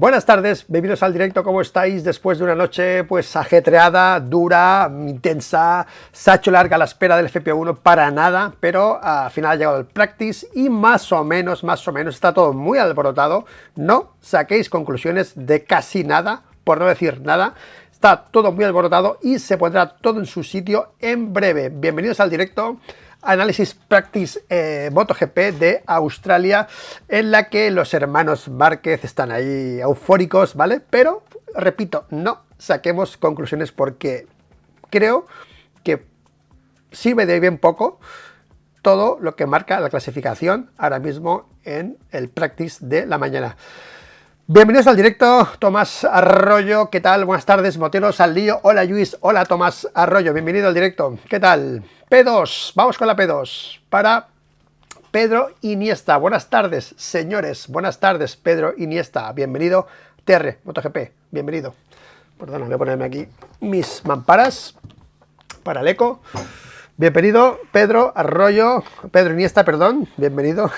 Buenas tardes, bienvenidos al directo. ¿Cómo estáis? Después de una noche pues ajetreada, dura, intensa, se ha hecho larga la espera del FP1 para nada, pero al final ha llegado el practice y más o menos está todo muy alborotado. No saquéis conclusiones de casi nada, por no decir nada. Está todo muy alborotado y se pondrá todo en su sitio en breve. Bienvenidos al directo. Análisis Practice MotoGP de Australia, en la que los hermanos Márquez están ahí eufóricos, ¿vale? Pero, repito, no saquemos conclusiones porque creo que sirve de bien poco todo lo que marca la clasificación ahora mismo en el Practice de la mañana. Bienvenidos al directo, Tomás Arroyo, ¿qué tal? Buenas tardes, moteros al lío. Hola Luis, hola Tomás Arroyo, bienvenido al directo, ¿qué tal? P2, vamos con la P2 para Pedro Iniesta. Buenas tardes, señores, buenas tardes, Pedro Iniesta, bienvenido. TR, MotoGP, bienvenido. Perdón, voy a ponerme aquí mis mamparas para el eco. Bienvenido, Pedro Arroyo, Pedro Iniesta, perdón, bienvenido,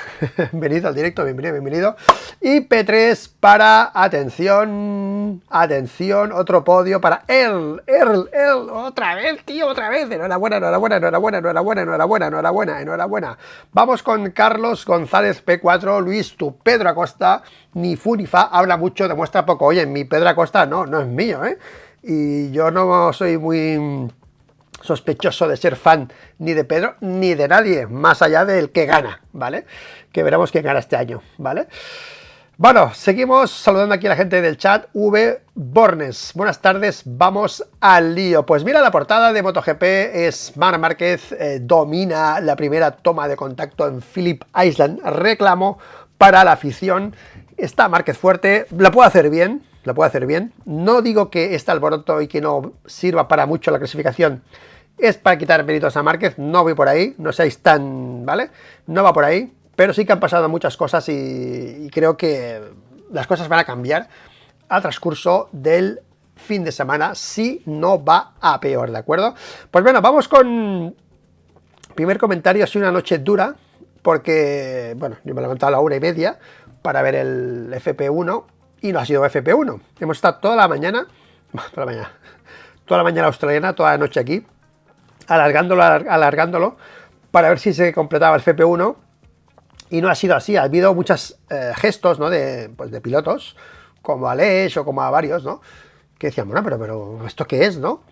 bienvenido al directo, bienvenido. Y P3 para, atención, otro podio para Earl, otra vez, tío, otra vez, enhorabuena. Vamos con Carlos González P4, Luis, tu Pedro Acosta, ni fu ni fa, habla mucho, demuestra poco. Oye, mi Pedro Acosta no es mío, y yo no soy muy sospechoso de ser fan ni de Pedro ni de nadie, más allá del que gana, ¿vale? Que veremos quién gana este año, ¿vale? Bueno, seguimos saludando aquí a la gente del chat. V. Bornes, buenas tardes, vamos al lío. Pues mira, la portada de MotoGP es Marc Márquez domina la primera toma de contacto en Phillip Island, reclamo para la afición. Está Márquez fuerte, la puede hacer bien. No digo que este alboroto y que no sirva para mucho la clasificación es para quitar méritos a Márquez, no voy por ahí, no seáis tan, ¿vale? No va por ahí, pero sí que han pasado muchas cosas y creo que las cosas van a cambiar al transcurso del fin de semana, si no va a peor, ¿de acuerdo? Pues bueno, vamos con primer comentario. Ha sido una noche dura, porque, bueno, yo me he levantado a la 1:30 para ver el FP1, y no ha sido FP1. Hemos estado toda la mañana australiana, toda la noche aquí, alargándolo para ver si se completaba el FP1, y no ha sido así. Ha habido muchos gestos, ¿no? de pilotos, como Aleix o como a varios, ¿no? Que decían, bueno, pero ¿esto qué es, no?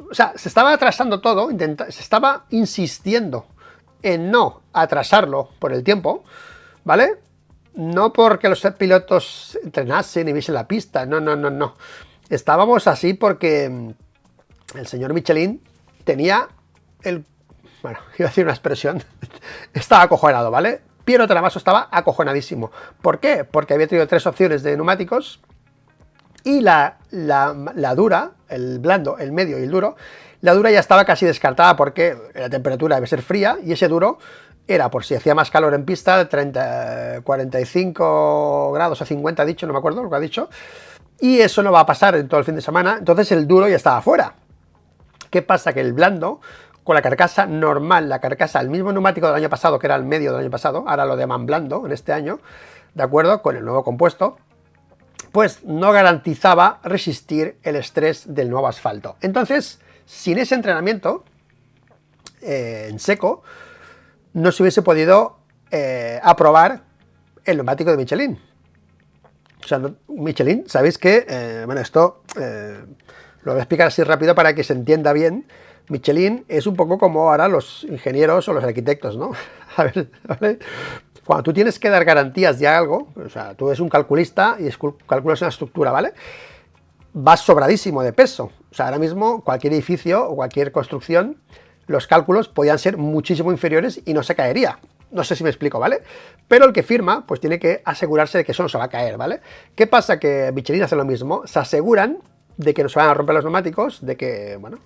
O sea, se estaba atrasando todo, se estaba insistiendo en no atrasarlo por el tiempo, ¿vale? No porque los pilotos entrenasen y viesen la pista, no. Estábamos así porque el señor Michelin tenía bueno, iba a decir una expresión, estaba acojonado, ¿vale? Piero Tramaso estaba acojonadísimo. ¿Por qué? Porque había tenido 3 opciones de neumáticos y la dura, el blando, el medio y el duro, la dura ya estaba casi descartada porque la temperatura debe ser fría y ese duro era, por si hacía más calor en pista, 45 grados o 50 ha dicho, no me acuerdo lo que ha dicho, y eso no va a pasar en todo el fin de semana, entonces el duro ya estaba fuera. ¿Qué pasa? Que el blando, con la carcasa normal, el mismo neumático del año pasado, que era el medio del año pasado, ahora lo llaman blando en este año, ¿de acuerdo? Con el nuevo compuesto, pues no garantizaba resistir el estrés del nuevo asfalto. Entonces, sin ese entrenamiento en seco, no se hubiese podido aprobar el neumático de Michelin. O sea, Michelin, sabéis que, bueno, esto lo voy a explicar así rápido para que se entienda bien. Michelin es un poco como ahora los ingenieros o los arquitectos, ¿no? A ver, ¿vale? Cuando tú tienes que dar garantías de algo, o sea, tú eres un calculista y calculas una estructura, ¿vale? Vas sobradísimo de peso. O sea, ahora mismo cualquier edificio o cualquier construcción, los cálculos podían ser muchísimo inferiores y no se caería. No sé si me explico, ¿vale? Pero el que firma, pues tiene que asegurarse de que eso no se va a caer, ¿vale? ¿Qué pasa? Que Michelin hace lo mismo, se aseguran de que no se van a romper los neumáticos, de que, bueno,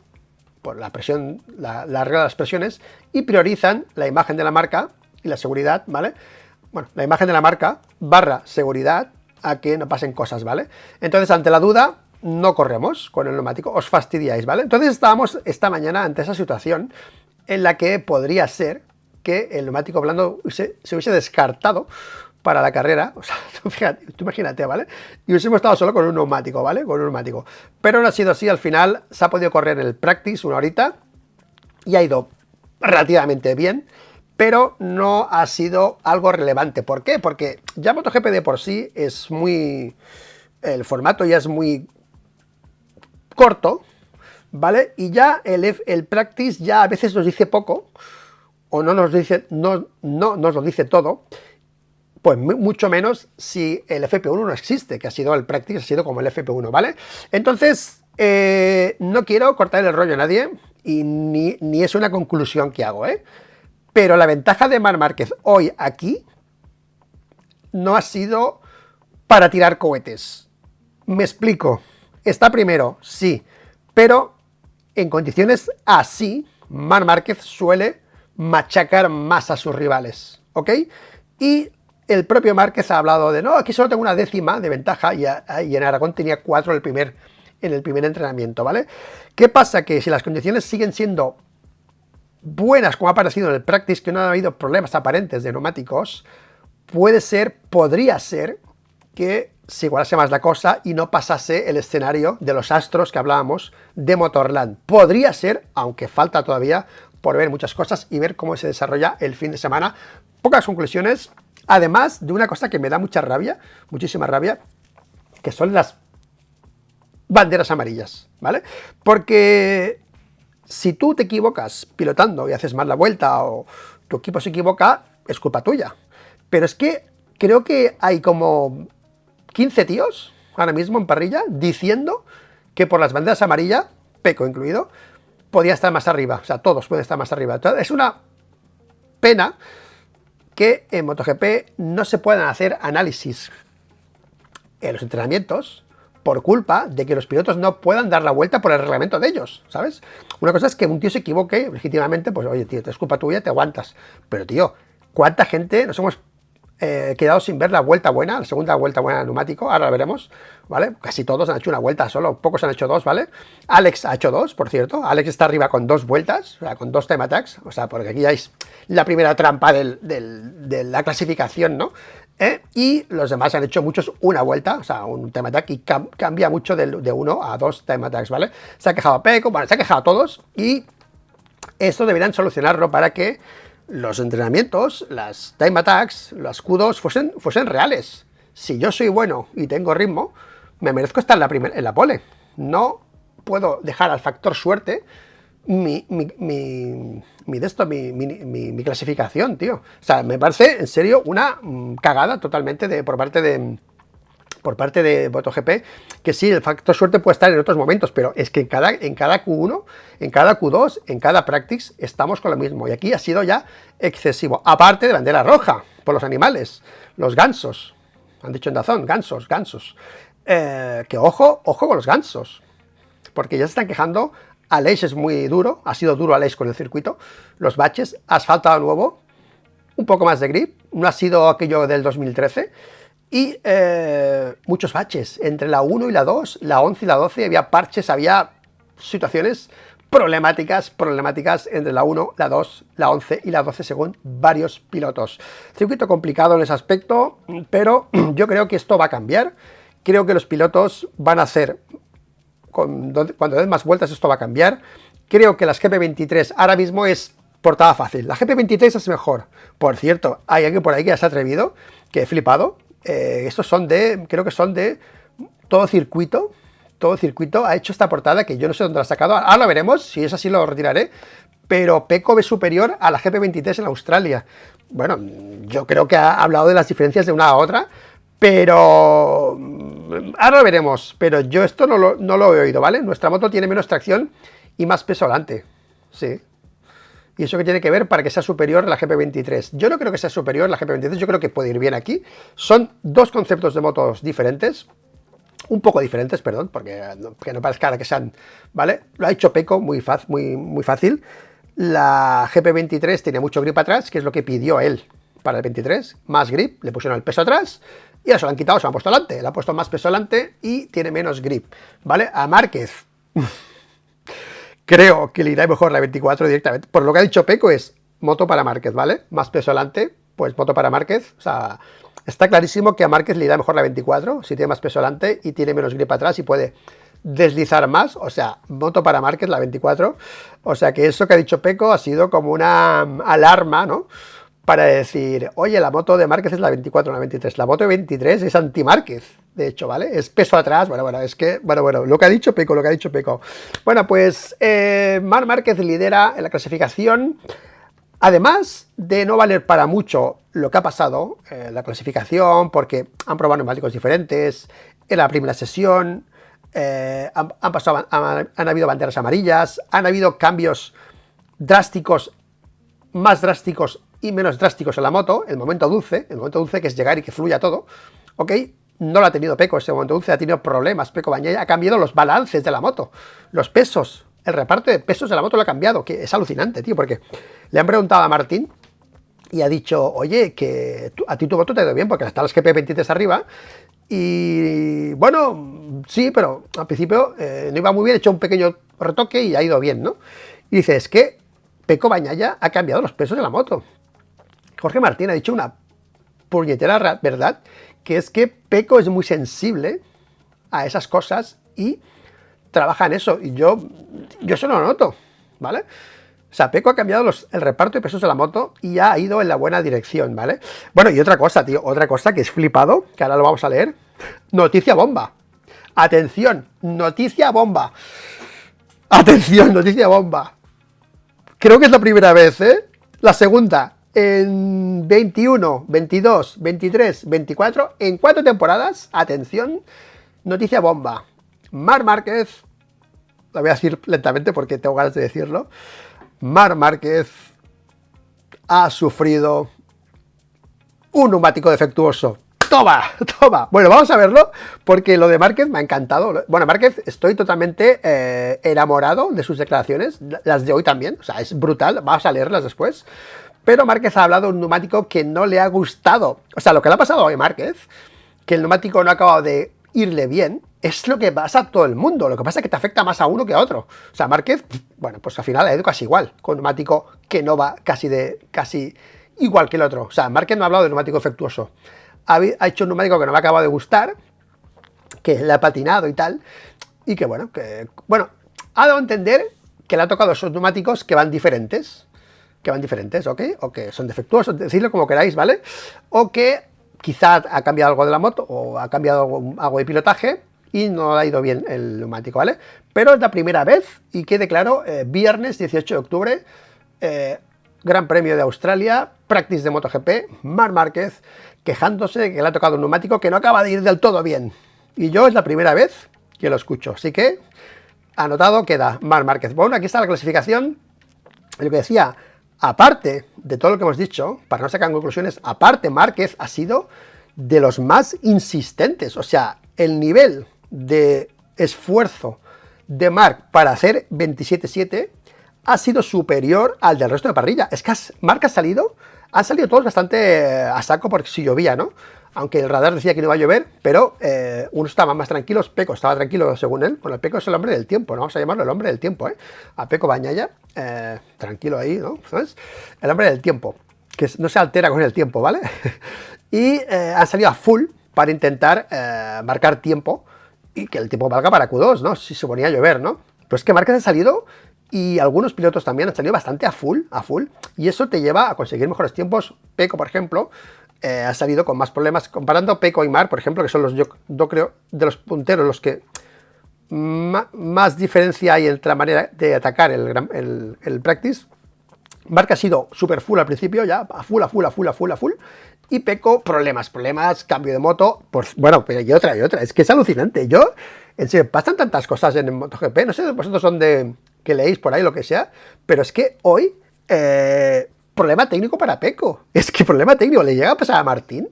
por la presión, la regla de las presiones, y priorizan la imagen de la marca y la seguridad, ¿vale? Bueno, la imagen de la marca / seguridad a que no pasen cosas, ¿vale? Entonces, ante la duda, no corremos con el neumático, os fastidiáis, ¿vale? Entonces estábamos esta mañana ante esa situación en la que podría ser que el neumático blando se hubiese descartado para la carrera, o sea, tú imagínate, ¿vale? Y hubiésemos estado solo con un neumático, ¿vale? Con un neumático. Pero no ha sido así, al final se ha podido correr el practice una horita y ha ido relativamente bien, pero no ha sido algo relevante. ¿Por qué? Porque ya MotoGP de por sí es muy... el formato ya es muy corto, ¿vale? Y ya el practice ya a veces nos dice poco, o no nos dice, no nos lo dice todo, pues mucho menos si el FP1 no existe, que ha sido el practice, ha sido como el FP1, ¿vale? Entonces, no quiero cortar el rollo a nadie, y ni es una conclusión que hago, ¿eh? Pero la ventaja de Marc Márquez hoy aquí no ha sido para tirar cohetes. Me explico. Está primero, sí, pero en condiciones así, Marc Márquez suele machacar más a sus rivales, ¿ok? Y el propio Márquez ha hablado de, no, aquí solo tengo una décima de ventaja, y en Aragón tenía 4 en el primer entrenamiento, ¿vale? ¿Qué pasa? Que si las condiciones siguen siendo buenas, como ha parecido en el practice, que no ha habido problemas aparentes de neumáticos, podría ser que se igualase más la cosa y no pasase el escenario de los astros que hablábamos de Motorland. Podría ser, aunque falta todavía por ver muchas cosas y ver cómo se desarrolla el fin de semana. Pocas conclusiones, además de una cosa que me da mucha rabia, muchísima rabia, que son las banderas amarillas, ¿vale? Porque si tú te equivocas pilotando y haces mal la vuelta, o tu equipo se equivoca, es culpa tuya. Pero es que creo que hay como 15 tíos ahora mismo en parrilla diciendo que por las banderas amarillas, Pecco incluido, podía estar más arriba. O sea, todos pueden estar más arriba. Entonces, es una pena que en MotoGP no se puedan hacer análisis en los entrenamientos por culpa de que los pilotos no puedan dar la vuelta por el reglamento de ellos, ¿sabes? Una cosa es que un tío se equivoque legítimamente, pues oye, tío, es culpa tuya, te aguantas. Pero, tío, ¿cuánta gente nos hemos quedado sin ver la vuelta buena, la segunda vuelta buena de neumático? Ahora la veremos, ¿vale? Casi todos han hecho una vuelta, solo pocos han hecho dos, ¿vale? Alex ha hecho dos, por cierto. Alex está arriba con 2 vueltas, o sea, con 2 time attacks, o sea, porque aquí ya es la primera trampa de la clasificación, ¿no? Y los demás han hecho muchos una vuelta, o sea, un time attack, y cambia mucho de 1 a 2 time attacks, ¿vale? Se ha quejado Pecco, bueno, se ha quejado todos, y esto deberían solucionarlo para que los entrenamientos, las time attacks, las Q2 fuesen reales. Si yo soy bueno y tengo ritmo, me merezco estar en la pole. No puedo dejar al factor suerte mi clasificación, tío. O sea, me parece en serio una cagada totalmente por parte de MotoGP, que sí, el factor suerte puede estar en otros momentos, pero es que en cada Q1, en cada Q2, en cada practice, estamos con lo mismo, y aquí ha sido ya excesivo, aparte de bandera roja, por los animales, los gansos, han dicho en Dazón, gansos, que ojo con los gansos, porque ya se están quejando. Aleix es muy duro, ha sido duro Aleix con el circuito, los baches, asfaltado nuevo, un poco más de grip, no ha sido aquello del 2013, y muchos baches, entre la 1 y la 2, la 11 y la 12, había parches, había situaciones problemáticas entre la 1, la 2, la 11 y la 12 según varios pilotos. Circuito complicado en ese aspecto, pero yo creo que esto va a cambiar. Creo que los pilotos van a hacer, cuando den más vueltas esto va a cambiar. Creo que las GP23 ahora mismo es portada fácil. La GP23 es mejor. Por cierto, hay alguien por ahí que ya se ha atrevido, que he flipado. Estos creo que son de todo circuito ha hecho esta portada, que yo no sé dónde la ha sacado, ahora lo veremos, si es así lo retiraré, pero Pecco ve superior a la GP23 en Australia. Bueno, yo creo que ha hablado de las diferencias de una a otra, pero ahora lo veremos, pero yo esto no lo he oído, ¿vale? Nuestra moto tiene menos tracción y más peso delante, sí. ¿Y eso qué tiene que ver para que sea superior la GP23? Yo no creo que sea superior la GP23, yo creo que puede ir bien aquí. Son dos conceptos de motos diferentes, un poco diferentes, perdón, porque no parezca que sean, ¿vale? Lo ha hecho Pecco muy fácil. La GP23 tiene mucho grip atrás, que es lo que pidió él para el 23, más grip, le pusieron el peso atrás, y ahora se lo han quitado, se lo han puesto delante, le ha puesto más peso delante y tiene menos grip, ¿vale? A Márquez creo que le irá mejor la 24 directamente. Por lo que ha dicho Pecco es moto para Márquez, ¿vale? Más peso delante, pues voto para Márquez. O sea, está clarísimo que a Márquez le irá mejor la 24, si tiene más peso delante y tiene menos grip atrás y puede deslizar más. O sea, voto para Márquez la 24. O sea que eso que ha dicho Peco ha sido como una alarma, ¿no? Para decir, oye, la moto de Márquez es la 24, no la 23. La moto de 23 es anti-Márquez, de hecho, ¿vale? Es peso atrás. Bueno, es que, bueno, lo que ha dicho Peco, Bueno, pues Marc Márquez lidera en la clasificación. Además de no valer para mucho lo que ha pasado en la clasificación, porque han probado neumáticos diferentes, en la primera sesión han habido banderas amarillas, han habido cambios drásticos, más drásticos y menos drásticos en la moto, el momento dulce que es llegar y que fluya todo, ¿ok? No lo ha tenido Peco ese momento dulce, ha tenido problemas. Peco Bagnaia ha cambiado los balances de la moto, los pesos, el reparto de pesos de la moto lo ha cambiado, que es alucinante, tío, porque le han preguntado a Martín y ha dicho, oye, que a ti tu moto te ha ido bien, porque está las GP23 arriba, y bueno, sí, pero al principio no iba muy bien, he hecho un pequeño retoque y ha ido bien, ¿no? Y dice, es que Peco Bagnaia ha cambiado los pesos de la moto. Jorge Martín ha dicho una puñetera verdad, que es que Peco es muy sensible a esas cosas y trabaja en eso, y yo eso no lo noto, ¿vale? O sea, Peco ha cambiado el reparto de pesos de la moto y ha ido en la buena dirección, ¿vale? Bueno, y otra cosa, tío, otra cosa que es flipado, que ahora lo vamos a leer. Noticia bomba. Atención, noticia bomba. Atención, noticia bomba. Creo que es la primera vez, ¿eh? La segunda, en 21, 22, 23, 24, en 4 temporadas, atención, noticia bomba. Marc Márquez, la voy a decir lentamente porque tengo ganas de decirlo. Marc Márquez ha sufrido un neumático defectuoso. ¡Toma! Bueno, vamos a verlo, porque lo de Márquez me ha encantado. Bueno, Márquez, estoy totalmente enamorado de sus declaraciones, las de hoy también, o sea, es brutal, vamos a leerlas después. Pero Márquez ha hablado de un neumático que no le ha gustado. O sea, lo que le ha pasado hoy a Márquez, que el neumático no ha acabado de irle bien, es lo que pasa a todo el mundo. Lo que pasa es que te afecta más a uno que a otro. O sea, Márquez, bueno, pues al final ha ido casi igual, con un neumático que no va casi igual que el otro. O sea, Márquez no ha hablado de neumático defectuoso. Ha hecho un neumático que no me ha acabado de gustar, que le ha patinado y tal, y que bueno, ha dado a entender que le ha tocado esos neumáticos que van diferentes, ¿ok? O que son defectuosos, decidlo como queráis, ¿vale? O que quizá ha cambiado algo de la moto, o ha cambiado algo de pilotaje, y no le ha ido bien el neumático, ¿vale? Pero es la primera vez, y quede claro, viernes 18 de octubre, Gran Premio de Australia, practice de MotoGP, Marc Márquez quejándose de que le ha tocado un neumático que no acaba de ir del todo bien. Y yo es la primera vez que lo escucho, así que anotado queda Marc Márquez. Bueno, aquí está la clasificación, lo que decía, aparte de todo lo que hemos dicho, para no sacar conclusiones, aparte Márquez ha sido de los más insistentes, o sea, el nivel de esfuerzo de Marc para hacer 27.7 ha sido superior al del resto de parrilla. Es que Marc han salido todos bastante a saco porque si llovía, ¿no? Aunque el radar decía que no iba a llover, pero unos estaban más tranquilos. Peco estaba tranquilo según él. Bueno, el Peco es el hombre del tiempo, ¿no? Vamos a llamarlo el hombre del tiempo, ¿eh? A Peco Bagnaia, tranquilo ahí, ¿no? ¿Sabes? El hombre del tiempo, que no se altera con el tiempo, ¿vale? Y han salido a full para intentar marcar tiempo y que el tiempo valga para Q2, ¿no? Si se ponía a llover, ¿no? Pues que Márquez ha salido, y algunos pilotos también han salido bastante a full, y eso te lleva a conseguir mejores tiempos. Peco, por ejemplo, ha salido con más problemas, comparando Peco y Marc, por ejemplo, que son los, yo creo, de los punteros los que más diferencia hay entre la manera de atacar el practice. Marc ha sido super full al principio, ya a full, y Peco, problemas, cambio de moto, bueno, pero y otra, es que es alucinante. Yo, en serio, pasan tantas cosas en el MotoGP, no sé, vosotros son de que leéis por ahí lo que sea, pero es que hoy, problema técnico para Peco, es que problema técnico, le llega a pasar a Martín,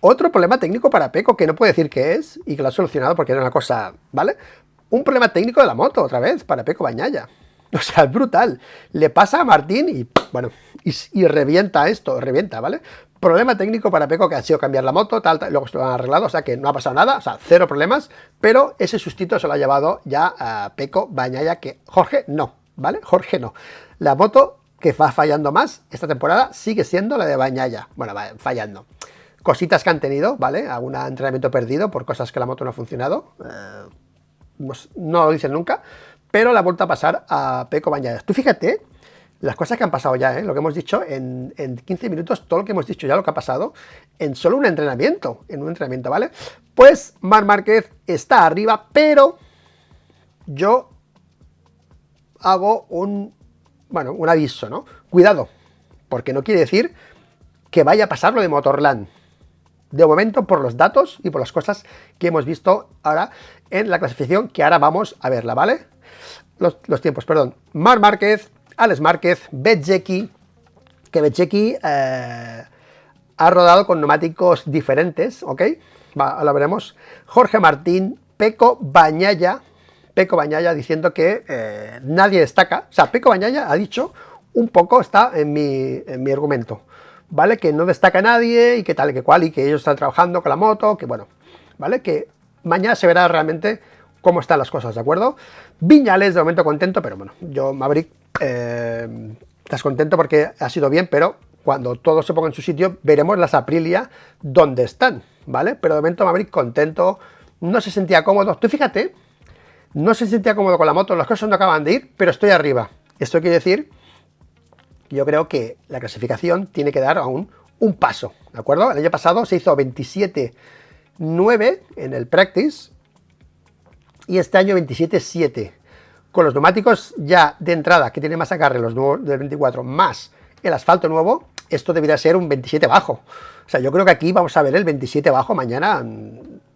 otro problema técnico para Peco, que no puede decir qué es, y que lo ha solucionado porque era una cosa, ¿vale? Un problema técnico de la moto, otra vez, para Peco Bagnaia. O sea, es brutal. Le pasa a Martín y, bueno, y revienta esto, ¿vale? Problema técnico para Peco, que ha sido cambiar la moto, luego se lo han arreglado, o sea que no ha pasado nada, o sea, cero problemas, pero ese sustito se lo ha llevado ya a Peco Bagnaia, que Jorge no, ¿vale? Jorge no. La moto que va fallando más esta temporada sigue siendo la de Bagnaia. Bueno, va fallando. Cositas que han tenido, ¿vale? Algún entrenamiento perdido por cosas que la moto no ha funcionado. No lo dicen nunca, pero la ha vuelto a pasar a Pecco Bagnaia. Tú fíjate las cosas que han pasado ya, lo que hemos dicho en 15 minutos, todo lo que hemos dicho ya, lo que ha pasado en solo un entrenamiento, ¿vale? Pues Marc Márquez está arriba, pero yo hago un aviso, ¿no? Cuidado, porque no quiere decir que vaya a pasar lo de Motorland. De momento, por los datos y por las cosas que hemos visto ahora en la clasificación, que ahora vamos a verla, ¿vale? Los tiempos, perdón. Marc Márquez, Alex Márquez, Bezzecchi, que Bezzecchi ha rodado con neumáticos diferentes, ¿ok? Ahora veremos. Jorge Martín, Pecco Bagnaia diciendo que nadie destaca. O sea, Pecco Bagnaia ha dicho un poco, está en mi argumento, ¿vale? Que no destaca nadie y que tal y que cual, y que ellos están trabajando con la moto, que bueno, ¿vale? Que mañana se verá realmente cómo están las cosas, ¿de acuerdo? Viñales, de momento contento, pero bueno, yo, Maverick, estás contento porque ha sido bien, pero cuando todo se ponga en su sitio, veremos las Aprilia dónde están, ¿vale? Pero de momento Maverick contento, no se sentía cómodo. Tú fíjate, no se sentía cómodo con la moto, las cosas no acaban de ir, pero estoy arriba. Esto quiere decir que yo creo que la clasificación tiene que dar aún un paso, ¿de acuerdo? El año pasado se hizo 27.9 en el practice y este año 27.7. Con los neumáticos ya de entrada, que tiene más agarre, los nuevos del 24, más el asfalto nuevo, esto debería ser un 27 bajo. O sea, yo creo que aquí vamos a ver el 27 bajo mañana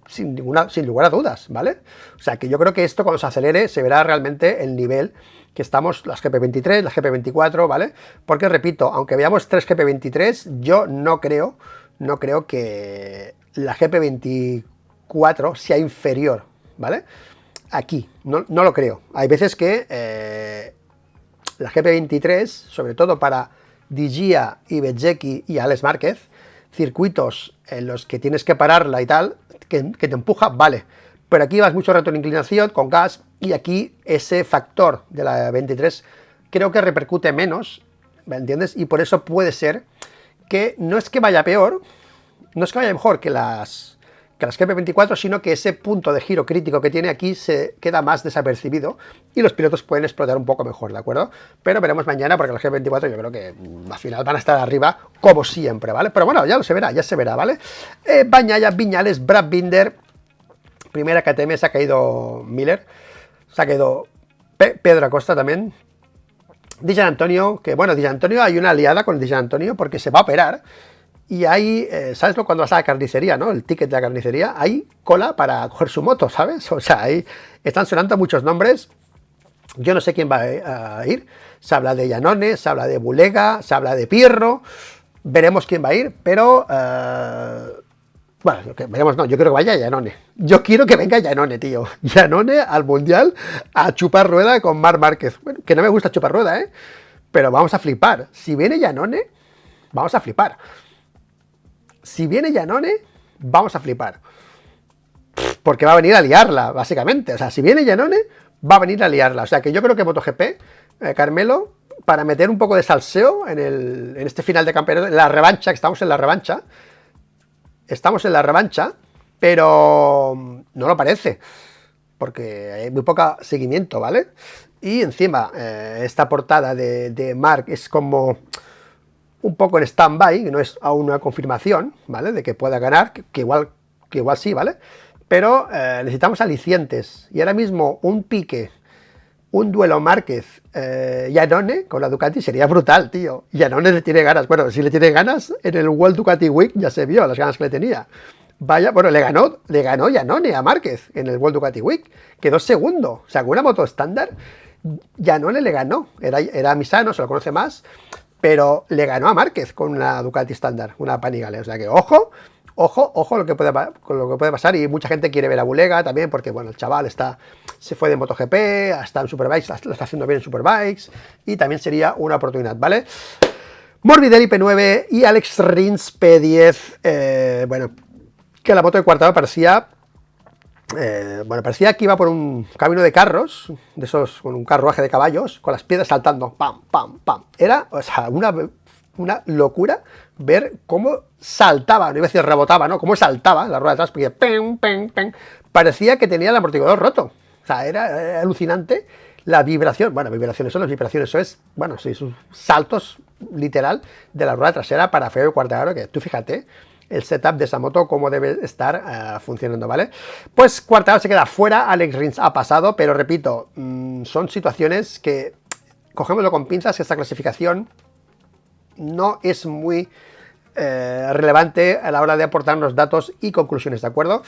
sin lugar a dudas, ¿vale? O sea, que yo creo que esto cuando se acelere se verá realmente el nivel que estamos, las GP23, las GP24, ¿vale? Porque, repito, aunque veamos 3 GP23, yo no creo que la GP24 sea inferior, ¿vale? Aquí, no lo creo. Hay veces que la GP23, sobre todo para Di Gia y Bezzecchi y Alex Márquez, circuitos en los que tienes que pararla y tal, que te empuja, vale. Pero aquí vas mucho rato en inclinación, con gas, y aquí ese factor de la 23 creo que repercute menos, ¿me entiendes? Y por eso puede ser que no es que vaya peor, no es que vaya mejor que las GP24, sino que ese punto de giro crítico que tiene aquí se queda más desapercibido y los pilotos pueden explotar un poco mejor, ¿de acuerdo? Pero veremos mañana, porque las GP24 yo creo que al final van a estar arriba como siempre, ¿vale? Pero bueno, ya se verá, ¿vale? Bagnaia, Viñales, Brad Binder, primera KTM, se ha caído Miller, se ha caído Pedro Acosta también, Di Giannantonio, que bueno, Di Giannantonio, hay una aliada con Di Giannantonio porque se va a operar. Y ahí, ¿sabes cuando vas a la carnicería, no? El ticket de la carnicería, hay cola para coger su moto, ¿sabes? O sea, ahí están sonando muchos nombres. Yo no sé quién va a ir. Se habla de Iannone, se habla de Bulega, se habla de Pirro. Veremos quién va a ir, pero... bueno, veremos, no, yo quiero que vaya Iannone. Yo quiero que venga Iannone, tío. Iannone al Mundial a chupar rueda con Marc Márquez. Bueno, que no me gusta chupar rueda, ¿eh? Pero vamos a flipar. Si viene Iannone, vamos a flipar. Si viene Iannone, vamos a flipar. Porque va a venir a liarla, básicamente. O sea, si viene Iannone, va a venir a liarla. O sea, que yo creo que MotoGP, Carmelo, para meter un poco de salseo en este final de campeonato, en la revancha, que estamos en la revancha, pero no lo parece. Porque hay muy poco seguimiento, ¿vale? Y encima, esta portada de Marc es como... un poco en stand-by, no es aún una confirmación, ¿vale? De que pueda ganar, que igual sí, ¿vale? Pero necesitamos alicientes. Y ahora mismo un pique, un duelo Márquez Iannone con la Ducati sería brutal, tío. Iannone le tiene ganas. Bueno, si le tiene ganas, en el World Ducati Week ya se vio las ganas que le tenía. Vaya, bueno, le ganó Iannone a Márquez en el World Ducati Week. Quedó segundo. O sea, con una moto estándar, Iannone le ganó. Era Misano, se lo conoce más. Pero le ganó a Márquez con una Ducati estándar, una Panigale. O sea que ojo lo que puede pasar. Y mucha gente quiere ver a Bulega también, porque bueno, el chaval se fue de MotoGP, está en Superbikes, lo está haciendo bien en Superbikes, y también sería una oportunidad, ¿vale? Morbidelli P9 y Alex Rins P10. Bueno, que la moto de Quartararo parecía bueno, parecía que iba por un camino de carros, de esos, con un carruaje de caballos, con las piedras saltando, pam, pam, pam. Era, o sea, una locura ver cómo saltaba, no iba a decir rebotaba, ¿no? Cómo saltaba la rueda de atrás, porque pen, pen, pen, parecía que tenía el amortiguador roto. O sea, era alucinante la vibración. Bueno, vibraciones son las vibraciones, eso es, bueno, sí, sus saltos literal de la rueda trasera para Feo Quartararo, que tú fíjate el setup de esa moto, cómo debe estar funcionando, ¿vale? Pues Quartararo se queda fuera, Alex Rins ha pasado, pero repito, son situaciones que, cogémoslo con pinzas, que esta clasificación no es muy relevante a la hora de aportarnos datos y conclusiones, ¿de acuerdo?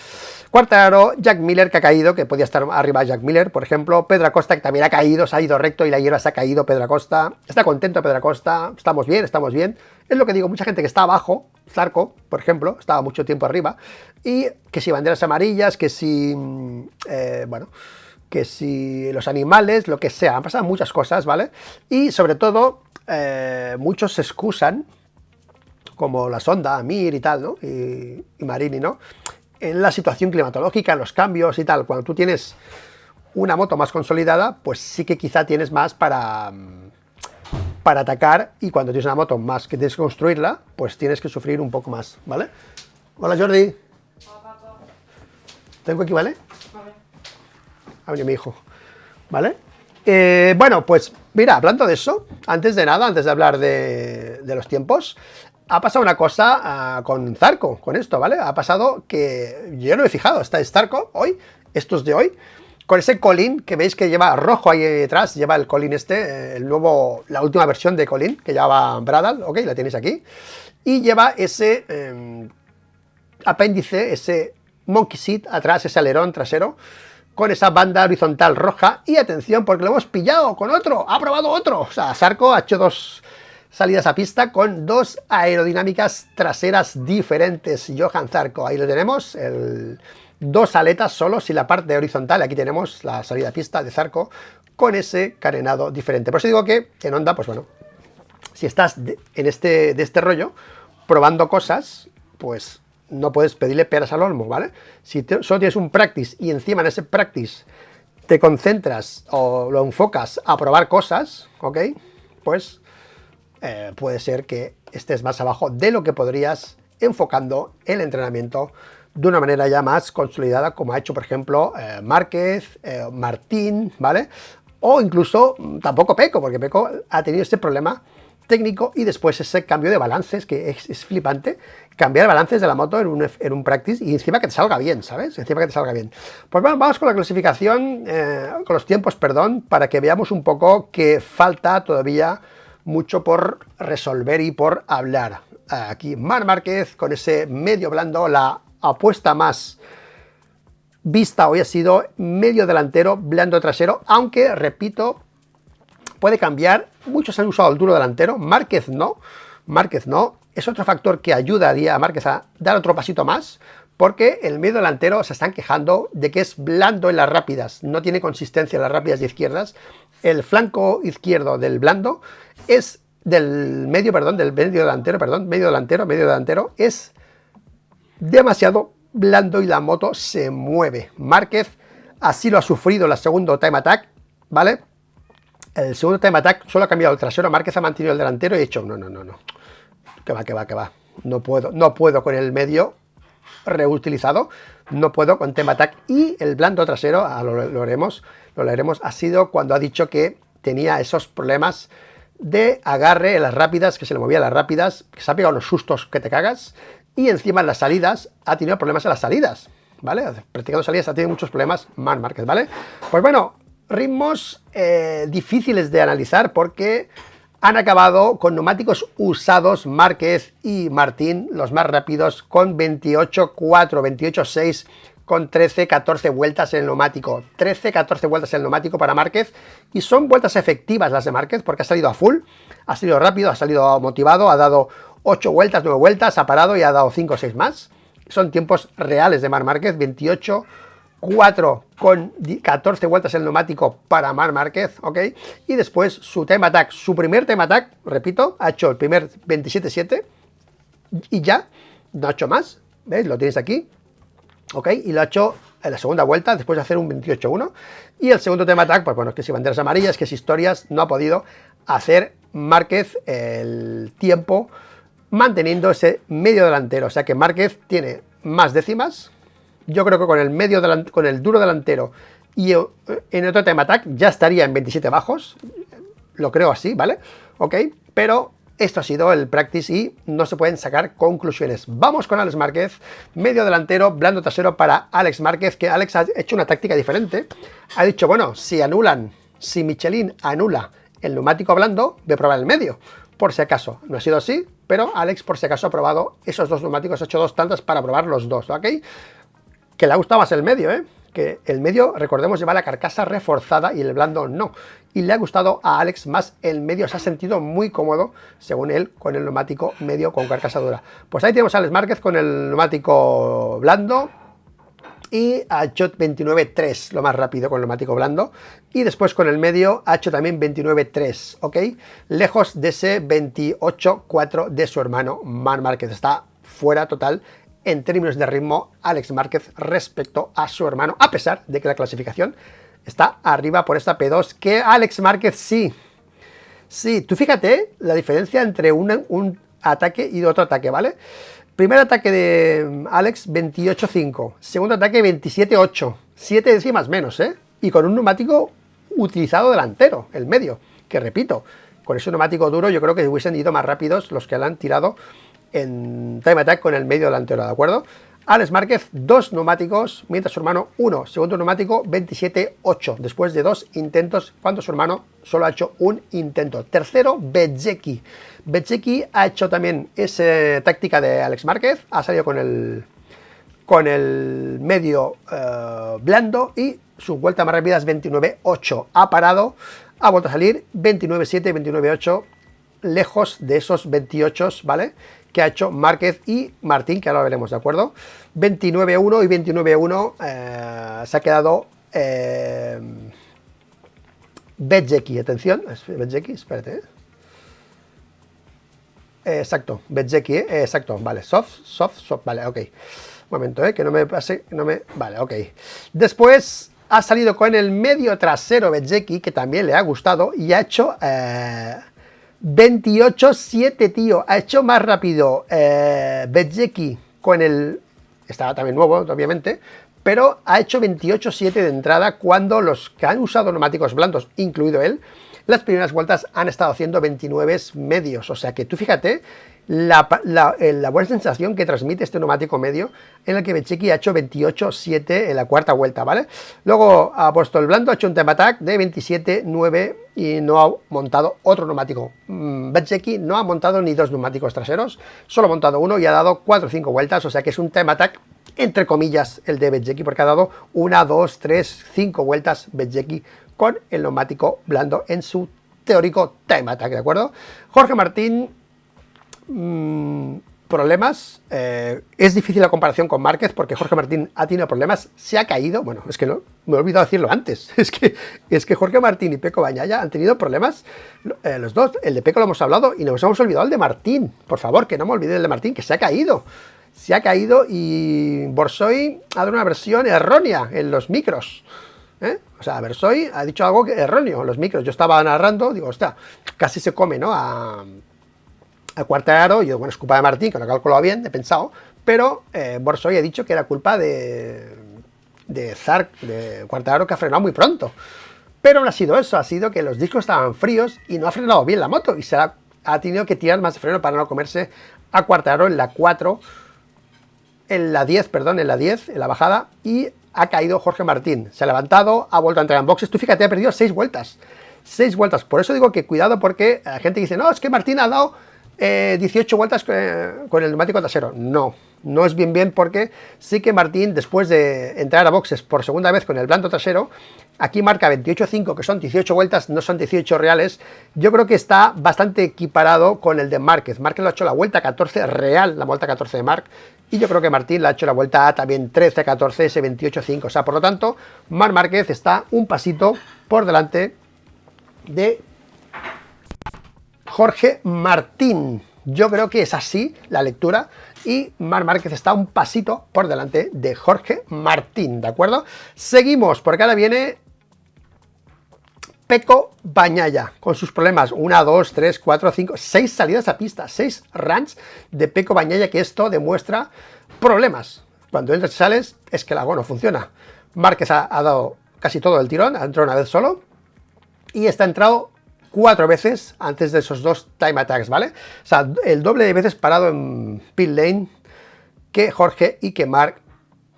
Quartararo, Jack Miller, que ha caído, que podía estar arriba Jack Miller, por ejemplo, Pedro Acosta, que también ha caído, se ha ido recto y la hierba se ha caído, Pedro Acosta, está contento Pedro Acosta, estamos bien, es lo que digo, mucha gente que está abajo, Zarco, por ejemplo, estaba mucho tiempo arriba, y que si banderas amarillas, que si, bueno, que si los animales, lo que sea, han pasado muchas cosas, ¿vale? Y sobre todo, muchos se excusan, como la sonda, Mir y tal, ¿no? Y Marini, ¿no? En la situación climatológica, en los cambios y tal. Cuando tú tienes una moto más consolidada, pues sí que quizá tienes más para atacar, y cuando tienes una moto más que tienes que construirla, pues tienes que sufrir un poco más, ¿vale? Hola, Jordi. ¿Tengo aquí, vale? Ha venido mi hijo, ¿vale? Bueno, pues mira, hablando de eso, antes de nada, antes de hablar de los tiempos, ha pasado una cosa con Zarco, con esto, ¿vale? Ha pasado que yo no me he fijado, está Zarco hoy, estos de hoy, con ese Colin que veis que lleva rojo ahí detrás, lleva el Colin este, el nuevo, la última versión de Colin, que lleva Bradal, ok, la tenéis aquí, y lleva ese apéndice, ese monkey seat atrás, ese alerón trasero, con esa banda horizontal roja, y atención, porque lo hemos pillado con otro, ha probado otro, o sea, Zarco ha hecho dos salidas a pista con dos aerodinámicas traseras diferentes. Johan Zarco, ahí lo tenemos, dos aletas solos y la parte horizontal. Aquí tenemos la salida a pista de Zarco con ese carenado diferente. Por eso digo que en Honda, pues bueno, si estás de este rollo, probando cosas, pues no puedes pedirle peras al olmo, ¿vale? Si solo tienes un practice y encima en ese practice te concentras o lo enfocas a probar cosas, ¿ok? Pues puede ser que estés más abajo de lo que podrías enfocando el entrenamiento de una manera ya más consolidada, como ha hecho, por ejemplo, Márquez, Martín, ¿vale? O incluso tampoco Pecco, porque Pecco ha tenido este problema técnico y después ese cambio de balances, que es flipante, cambiar balances de la moto en un practice y encima que te salga bien, ¿sabes? Encima que te salga bien. Pues bueno, vamos con la clasificación, con los tiempos, perdón, para que veamos un poco que falta todavía mucho por resolver y por hablar. Aquí Marc Márquez con ese medio blando, la apuesta más vista hoy ha sido medio delantero, blando trasero, aunque, repito, puede cambiar. Muchos han usado el duro delantero, Márquez no, es otro factor que ayuda a Márquez a dar otro pasito más, porque el medio delantero se están quejando de que es blando en las rápidas, no tiene consistencia en las rápidas de izquierdas. El flanco izquierdo del blando es del medio delantero, es demasiado blando y la moto se mueve. Márquez así lo ha sufrido en el segundo time attack, ¿vale? El segundo time attack solo ha cambiado el trasero, Márquez ha mantenido el delantero y ha dicho, no, que va, no puedo con el medio reutilizado, no puedo con time attack. Y el blando trasero, lo leeremos, ha sido cuando ha dicho que tenía esos problemas de agarre en las rápidas, que se le movía las rápidas, que se ha pegado unos sustos que te cagas, y encima en las salidas ha tenido problemas en las salidas, ¿vale? Practicando salidas ha tenido muchos problemas Marc Márquez, ¿vale? Pues bueno, ritmos difíciles de analizar porque han acabado con neumáticos usados Márquez y Martín, los más rápidos, con 28.4, 28.6, con 13-14 vueltas en el neumático. 13-14 vueltas en el neumático para Márquez, y son vueltas efectivas las de Márquez porque ha salido a full, ha salido rápido, ha salido motivado, ha dado 8 vueltas, 9 vueltas, ha parado y ha dado 5 o 6 más. Son tiempos reales de Marc Márquez, 28.4 con 14 vueltas en el neumático para Marc Márquez, ¿ok? Y después su time attack, su primer time attack, repito, ha hecho el primer 27.7 y ya, no ha hecho más, ¿veis? Lo tienes aquí, ¿ok? Y lo ha hecho en la segunda vuelta, después de hacer un 28-1. Y el segundo tema attack, pues bueno, es que si banderas amarillas, que si historias, no ha podido hacer Márquez el tiempo manteniendo ese medio delantero. O sea que Márquez tiene más décimas. Yo creo que con el duro delantero y en otro tema attack ya estaría en 27 bajos. Lo creo así, ¿vale? Ok, pero esto ha sido el practice y no se pueden sacar conclusiones. Vamos con Alex Márquez, medio delantero, blando trasero para Alex Márquez, que Alex ha hecho una táctica diferente. Ha dicho, bueno, si Michelin anula el neumático blando, voy a probar el medio. Por si acaso, no ha sido así, pero Alex por si acaso ha probado esos dos neumáticos, ha hecho dos tandas para probar los dos, ¿ok? Que le ha gustado más el medio, ¿eh? Que el medio, recordemos, lleva la carcasa reforzada y el blando no. Y le ha gustado a Alex más el medio, se ha sentido muy cómodo, según él, con el neumático medio con carcasa dura. Pues ahí tenemos a Alex Márquez con el neumático blando y ha hecho 29.3, lo más rápido con el neumático blando. Y después con el medio ha hecho también 29.3, ¿ok? Lejos de ese 28.4 de su hermano Marc Márquez. Está fuera total en términos de ritmo Alex Márquez respecto a su hermano, a pesar de que la clasificación está arriba por esta P2, que Alex Márquez sí, tú fíjate la diferencia entre un ataque y otro ataque, ¿vale? Primer ataque de Alex 28.5, segundo ataque 27.8, 7 décimas menos, ¿eh? Y con un neumático utilizado delantero, el medio, que repito, con ese neumático duro yo creo que hubiesen ido más rápidos los que le han tirado en time attack con el medio delantero, ¿de acuerdo? Alex Márquez, 2 neumáticos, mientras su hermano 1, segundo neumático 27.8, después de 2 intentos, cuando su hermano solo ha hecho un intento. Tercero, Bezzecchi. Bezzecchi ha hecho también esa táctica de Alex Márquez, ha salido con el medio blando y su vuelta más rápida es 29.8. Ha parado, ha vuelto a salir 29.7, 29.8, lejos de esos 28, ¿vale? Que ha hecho Márquez y Martín, que ahora lo veremos, ¿de acuerdo? 29.1 y 29.1 se ha quedado Bezzecchi, atención, Bezzecchi, espérate, exacto, Bezzecchi, exacto, vale, soft, vale, ok, un momento, que no me pase, vale, ok. Después ha salido con el medio trasero Bezzecchi, que también le ha gustado, y ha hecho 28.7, tío, ha hecho más rápido Bezzecchi con el... Estaba también nuevo, obviamente, pero ha hecho 28.7 de entrada cuando los que han usado neumáticos blandos, incluido él, las primeras vueltas han estado haciendo 29 medios. O sea que tú fíjate la buena sensación que transmite este neumático medio en el que Bezzecchi ha hecho 28.7 en la cuarta vuelta, ¿vale? Luego ha puesto el blando, ha hecho un time attack de 27.9 y no ha montado otro neumático. Bezzecchi no ha montado ni 2 neumáticos traseros, solo ha montado uno y ha dado 4 o 5 vueltas, o sea que es un time attack entre comillas el de Bezzecchi, porque ha dado 1, 2, 3, 5 vueltas Bezzecchi con el neumático blando en su teórico time attack, ¿de acuerdo? Jorge Martín, problemas, es difícil la comparación con Márquez porque Jorge Martín ha tenido problemas, se ha caído, bueno, es que no, me he olvidado decirlo antes, es que Jorge Martín y Pecco Bagnaia han tenido problemas, los dos, el de Pecco lo hemos hablado y nos hemos olvidado el de Martín, por favor, que no me olvide el de Martín, que se ha caído y Borsoi ha dado una versión errónea en los micros, o sea, Borsoi ha dicho algo erróneo en los micros, yo estaba narrando, digo, hostia, casi se come, ¿no?, a Quartararo, y yo, bueno, es culpa de Martín, que lo ha calculado bien, he pensado, pero Borsoi ha dicho que era culpa de Quartararo, que ha frenado muy pronto. Pero no ha sido eso, ha sido que los discos estaban fríos y no ha frenado bien la moto, y ha tenido que tirar más de freno para no comerse a Quartararo en la 4, en la 10, en la bajada, y ha caído Jorge Martín. Se ha levantado, ha vuelto a entrar en boxes, tú fíjate, ha perdido 6 vueltas. 6 vueltas, por eso digo que cuidado, porque la gente dice, no, es que Martín ha dado 18 vueltas con el neumático trasero. No es bien porque sí que Martín, después de entrar a boxes por segunda vez con el blando trasero, aquí marca 28.5, que son 18 vueltas, no son 18 reales. Yo creo que está bastante equiparado con el de Márquez. Márquez lo ha hecho la vuelta 14 real, la vuelta 14 de Marc, y yo creo que Martín la ha hecho la vuelta también 13-14, ese 28.5. O sea, por lo tanto, Marc Márquez está un pasito por delante de Jorge Martín. Yo creo que es así la lectura y Marc Márquez está un pasito por delante de Jorge Martín, ¿de acuerdo? Seguimos, porque ahora viene Pecco Bagnaia, con sus problemas, 1, 2, 3, 4, 5, 6 salidas a pista, 6 runs de Pecco Bagnaia, que esto demuestra problemas. Cuando entras y sales, es que el agua no funciona. Márquez ha dado casi todo el tirón, ha entrado una vez solo, y está entrado 4 veces antes de esos 2 time attacks, ¿vale? O sea, el doble de veces parado en pit lane que Jorge y que Marc,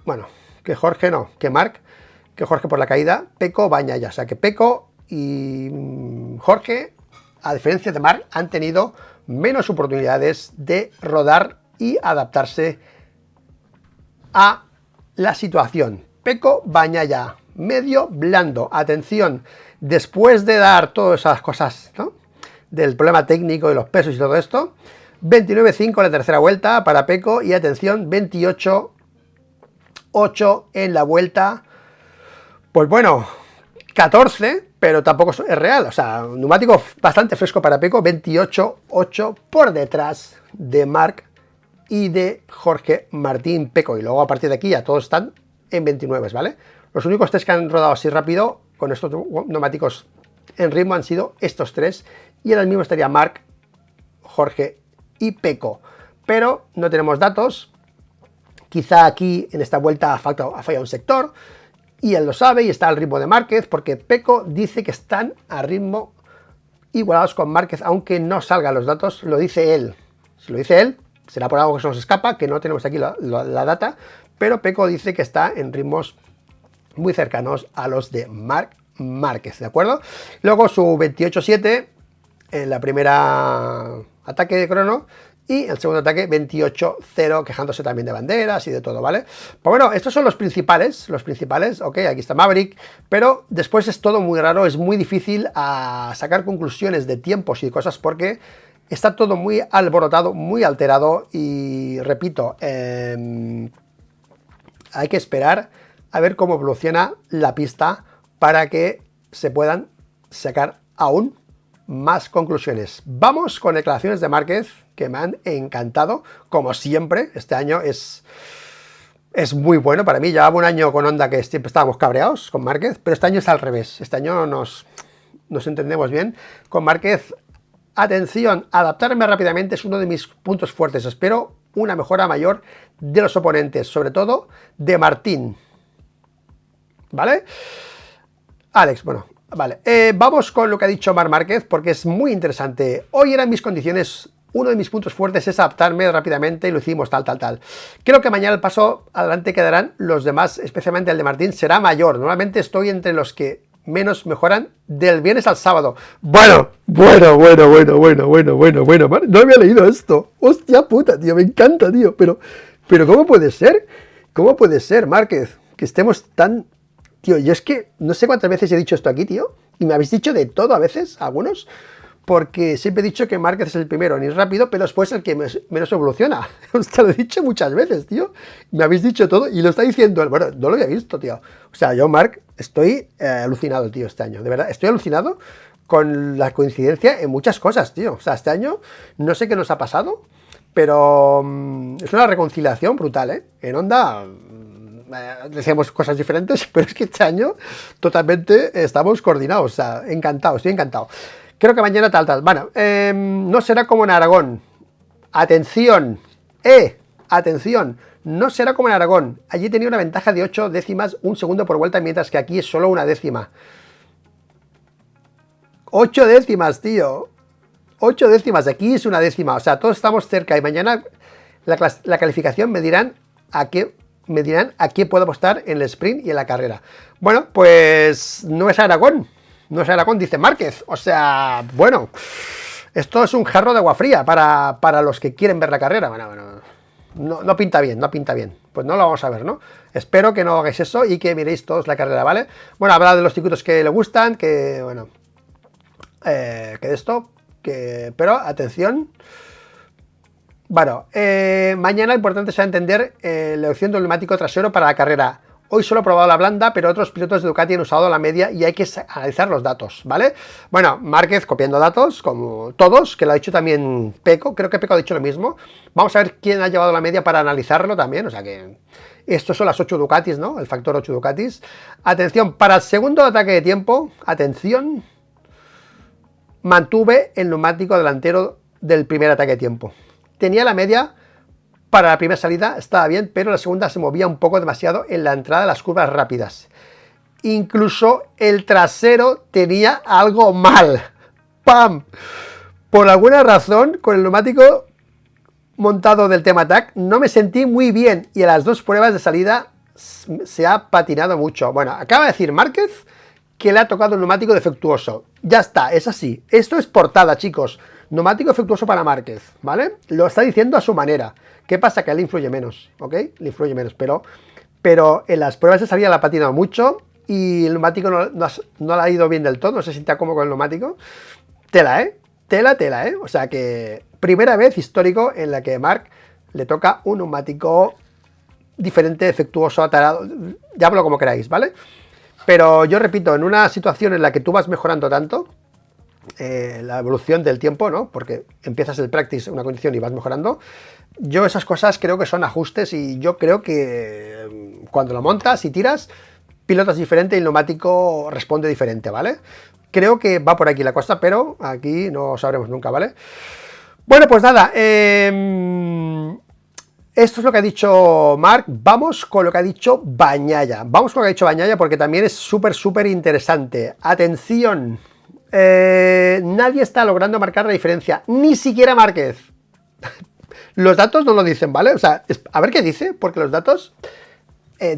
bueno, que Jorge no, que Marc, que Jorge por la caída, Pecco Bagnaia, o sea que Pecco y Jorge, a diferencia de Marc, han tenido menos oportunidades de rodar y adaptarse a la situación. Pecco Bagnaia, medio blando, atención, después de dar todas esas cosas, ¿no?, del problema técnico de los pesos y todo esto, 29.5 en la tercera vuelta para Pecco y atención, 28.8 en la vuelta, pues bueno, 14, pero tampoco es real, o sea, un neumático bastante fresco para Pecco, 28.8 por detrás de Marc y de Jorge Martín. Pecco, y luego a partir de aquí ya todos están en 29, ¿vale? Los únicos 3 que han rodado así rápido con estos neumáticos en ritmo han sido estos 3, y ahora mismo estaría Marc, Jorge y Pecco, pero no tenemos datos. Quizá aquí en esta vuelta ha fallado un sector, y él lo sabe y está al ritmo de Márquez, porque Pecco dice que están a ritmo igualados con Márquez, aunque no salgan los datos, lo dice él. Si lo dice él, será por algo que se nos escapa, que no tenemos aquí la data, pero Pecco dice que está en ritmos muy cercanos a los de Marc Márquez, ¿de acuerdo? Luego su 28.7 en la primera ataque de crono, y el segundo ataque 28.0, quejándose también de banderas y de todo, ¿vale? Pues bueno, estos son los principales, ok, aquí está Maverick, pero después es todo muy raro, es muy difícil a sacar conclusiones de tiempos y cosas, porque está todo muy alborotado, muy alterado, y repito, hay que esperar a ver cómo evoluciona la pista para que se puedan sacar aún más conclusiones. Vamos con declaraciones de Márquez, que me han encantado, como siempre. Este año es muy bueno para mí. Llevaba un año con Honda que siempre estábamos cabreados con Márquez, pero este año es al revés. Este año nos entendemos bien con Márquez. Atención, adaptarme rápidamente es uno de mis puntos fuertes. Espero una mejora mayor de los oponentes, sobre todo de Martín, ¿vale? Alex, bueno, vale. Vamos con lo que ha dicho Marc Márquez, porque es muy interesante. Hoy eran mis condiciones, uno de mis puntos fuertes es adaptarme rápidamente, y lo hicimos tal. Creo que mañana el paso adelante quedarán los demás, especialmente el de Martín, será mayor. Normalmente estoy entre los que menos mejoran del viernes al sábado. Bueno, no había leído esto. Hostia puta, tío, me encanta, tío. Pero ¿cómo puede ser? ¿Cómo puede ser, Márquez, que estemos tan... Tío, yo es que no sé cuántas veces he dicho esto aquí, tío, y me habéis dicho de todo a veces, algunos, porque siempre he dicho que Márquez es el primero, ni rápido, pero después el que menos evoluciona. Os te lo he dicho muchas veces, tío. Me habéis dicho todo y lo está diciendo él. Bueno, no lo había visto, tío. O sea, yo, Marc, estoy alucinado, tío, este año. De verdad, estoy alucinado con la coincidencia en muchas cosas, tío. O sea, este año no sé qué nos ha pasado, pero es una reconciliación brutal, ¿eh? En Honda... decíamos cosas diferentes, pero es que este año totalmente estamos coordinados, o sea, encantado, estoy encantado. Creo que mañana tal. Bueno, no será como en Aragón. Atención, atención, no será como en Aragón. Allí tenía una ventaja de 8 décimas, un segundo por vuelta, mientras que aquí es solo una décima. 8 décimas, tío. 8 décimas, aquí es una décima, o sea, todos estamos cerca, y mañana la calificación me dirán a qué puedo apostar en el sprint y en la carrera. Bueno, pues no es Aragón, dice Márquez. O sea, bueno, esto es un jarro de agua fría para los que quieren ver la carrera. Bueno, no pinta bien, Pues no lo vamos a ver, ¿no? Espero que no hagáis eso y que miréis todos la carrera, ¿vale? Bueno, habla de los circuitos que le gustan, que, bueno, que de esto, pero atención. Bueno, mañana lo importante será entender la elección del neumático trasero para la carrera. Hoy solo he probado la blanda, pero otros pilotos de Ducati han usado la media y hay que analizar los datos, ¿vale? Bueno, Márquez copiando datos, como todos, que lo ha dicho también Pecco, creo que Pecco ha dicho lo mismo. Vamos a ver quién ha llevado la media para analizarlo también, o sea que... Estos son las 8 Ducatis, ¿no? El factor 8 Ducatis. Atención, para el segundo ataque de tiempo, atención, mantuve el neumático delantero del primer ataque de tiempo. Tenía la media... Para la primera salida estaba bien, pero la segunda se movía un poco demasiado en la entrada de las curvas rápidas. Incluso el trasero tenía algo mal. ¡Pam! Por alguna razón, con el neumático montado del Tematec, no me sentí muy bien y a las dos pruebas de salida se ha patinado mucho. Bueno, acaba de decir Márquez que le ha tocado un neumático defectuoso. Ya está, es así. Esto es portada, chicos. Neumático defectuoso para Márquez, ¿vale? Lo está diciendo a su manera. ¿Qué pasa? Que a él influye menos, ¿ok? Le influye menos, pero en las pruebas de salida la ha patinado mucho y el neumático no le ha ido bien del todo, no se sienta cómodo con el neumático. Tela, ¿eh? Tela, ¿eh? O sea que primera vez histórico en la que Marc le toca un neumático diferente, defectuoso, atarado, llámalo como queráis, ¿vale? Pero yo repito, en una situación en la que tú vas mejorando tanto, la evolución del tiempo, ¿no? Porque empiezas el practice en una condición y vas mejorando. Yo esas cosas creo que son ajustes y yo creo que cuando lo montas y tiras, pilotas diferente y el neumático responde diferente, ¿vale? Creo que va por aquí la cosa, pero aquí no sabremos nunca, ¿vale? Bueno, pues nada, esto es lo que ha dicho Marc. Vamos con lo que ha dicho Bagnaia. Vamos con lo que ha dicho Bagnaia porque también es súper interesante. Atención. Nadie está logrando marcar la diferencia, ni siquiera Márquez. Los datos no lo dicen, ¿vale? O sea, a ver qué dice, porque los datos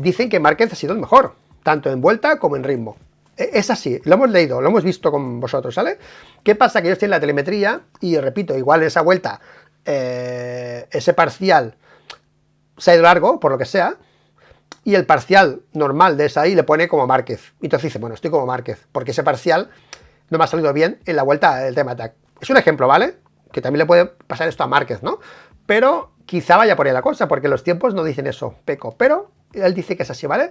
dicen que Márquez ha sido el mejor, tanto en vuelta como en ritmo. Es así, lo hemos leído, lo hemos visto con vosotros, ¿vale? ¿Qué pasa? Que ellos tienen la telemetría y, repito, igual esa vuelta, ese parcial se ha ido largo, por lo que sea, y el parcial normal de esa ahí le pone como Márquez. Entonces dice, bueno, estoy como Márquez, porque ese parcial no me ha salido bien en la vuelta del Tematec. Es un ejemplo, ¿vale? Que también le puede pasar esto a Márquez, ¿no? Pero quizá vaya por ahí la cosa, porque los tiempos no dicen eso, Pecco. Pero él dice que es así, ¿vale?